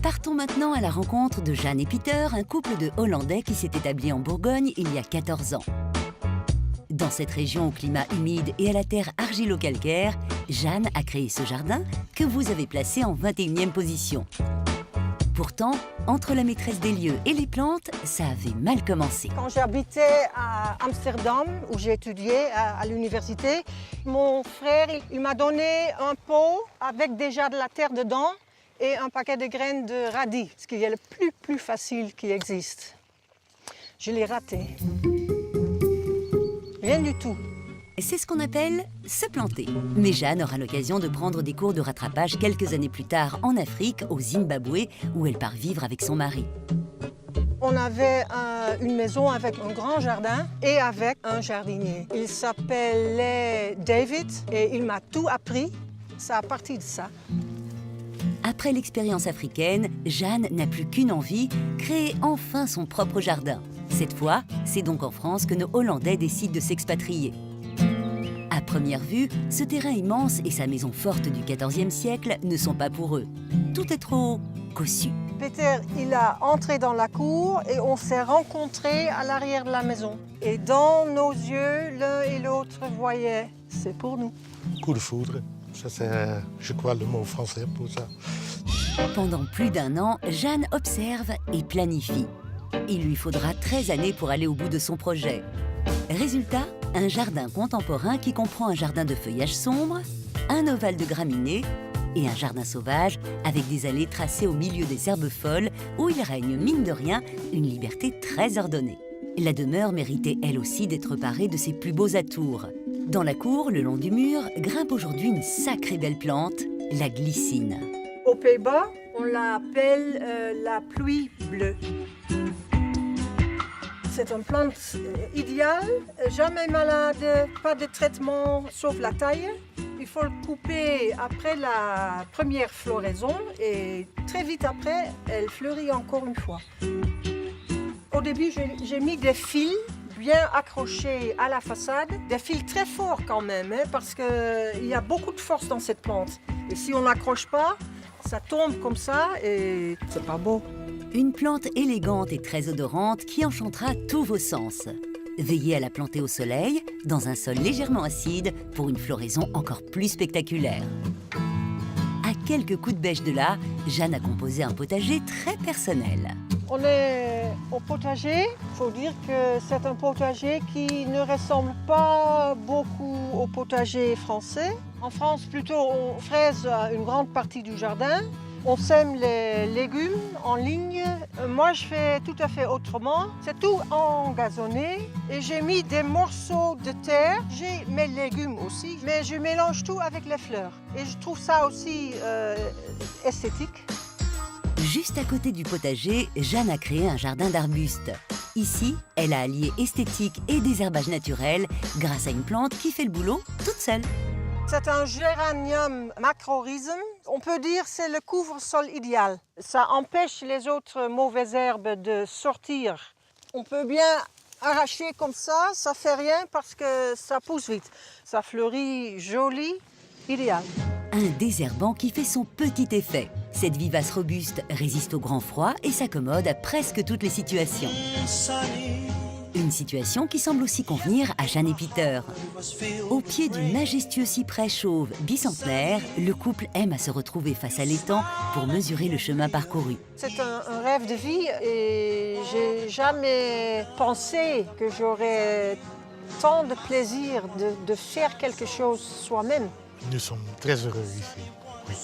Partons maintenant à la rencontre de Jeanne et Peter, un couple de Hollandais qui s'est établi en Bourgogne il y a 14 ans. Dans cette région au climat humide et à la terre argilo-calcaire, Jeanne a créé ce jardin que vous avez placé en 21e position. Pourtant, entre la maîtresse des lieux et les plantes, ça avait mal commencé. Quand j'habitais à Amsterdam, où j'ai étudié à l'université, mon frère il m'a donné un pot avec déjà de la terre dedans et un paquet de graines de radis, ce qui est le plus facile qui existe. Je l'ai raté. Rien du tout. C'est ce qu'on appelle se planter. Mais Jeanne aura l'occasion de prendre des cours de rattrapage quelques années plus tard en Afrique, au Zimbabwe, où elle part vivre avec son mari. On avait une maison avec un grand jardin et avec un jardinier. Il s'appelait David et il m'a tout appris. Ça a parti de ça. Après l'expérience africaine, Jeanne n'a plus qu'une envie, créer enfin son propre jardin. Cette fois, c'est donc en France que nos Hollandais décident de s'expatrier. À première vue, ce terrain immense et sa maison forte du XIVe siècle ne sont pas pour eux. Tout est trop cossu. Peter, il a entré dans la cour et on s'est rencontrés à l'arrière de la maison. Et dans nos yeux, l'un et l'autre voyaient, c'est pour nous. Coup de foudre, ça c'est, je crois, le mot français pour ça. Pendant plus d'1 an, Jeanne observe et planifie. Il lui faudra 13 années pour aller au bout de son projet. Résultat, un jardin contemporain qui comprend un jardin de feuillage sombre, un ovale de graminées et un jardin sauvage avec des allées tracées au milieu des herbes folles où il règne, mine de rien, une liberté très ordonnée. La demeure méritait elle aussi d'être parée de ses plus beaux atours. Dans la cour, le long du mur, grimpe aujourd'hui une sacrée belle plante, la glycine. Aux Pays-Bas, on l'appelle la pluie bleue. C'est une plante idéale, jamais malade, pas de traitement sauf la taille. Il faut le couper après la première floraison et très vite après, elle fleurit encore une fois. Au début, j'ai mis des fils bien accrochés à la façade, des fils très forts quand même, parce qu'il y a beaucoup de force dans cette plante. Et si on n'accroche pas, ça tombe comme ça et c'est pas beau. Une plante élégante et très odorante qui enchantera tous vos sens. Veillez à la planter au soleil, dans un sol légèrement acide, pour une floraison encore plus spectaculaire. À quelques coups de bêche de là, Jeanne a composé un potager très personnel. On est au potager. Il faut dire que c'est un potager qui ne ressemble pas beaucoup au potager français. En France, plutôt, on fraise une grande partie du jardin. On sème les légumes en ligne. Moi, je fais tout à fait autrement. C'est tout engazonné et j'ai mis des morceaux de terre. J'ai mes légumes aussi, mais je mélange tout avec les fleurs. Et je trouve ça aussi esthétique. Juste à côté du potager, Jeanne a créé un jardin d'arbustes. Ici, elle a allié esthétique et désherbage naturel grâce à une plante qui fait le boulot toute seule. C'est un géranium macrorhizome. On peut dire que c'est le couvre-sol idéal. Ça empêche les autres mauvaises herbes de sortir. On peut bien arracher comme ça fait rien parce que ça pousse vite. Ça fleurit joli, idéal. Un désherbant qui fait son petit effet. Cette vivace robuste résiste au grand froid et s'accommode à presque toutes les situations. Une situation qui semble aussi convenir à Jeanne et Peter. Au pied du majestueux cyprès chauve bicentenaire, le couple aime à se retrouver face à l'étang pour mesurer le chemin parcouru. C'est un rêve de vie et j'ai jamais pensé que j'aurais tant de plaisir de faire quelque chose soi-même. Nous sommes très heureux ici. Oui.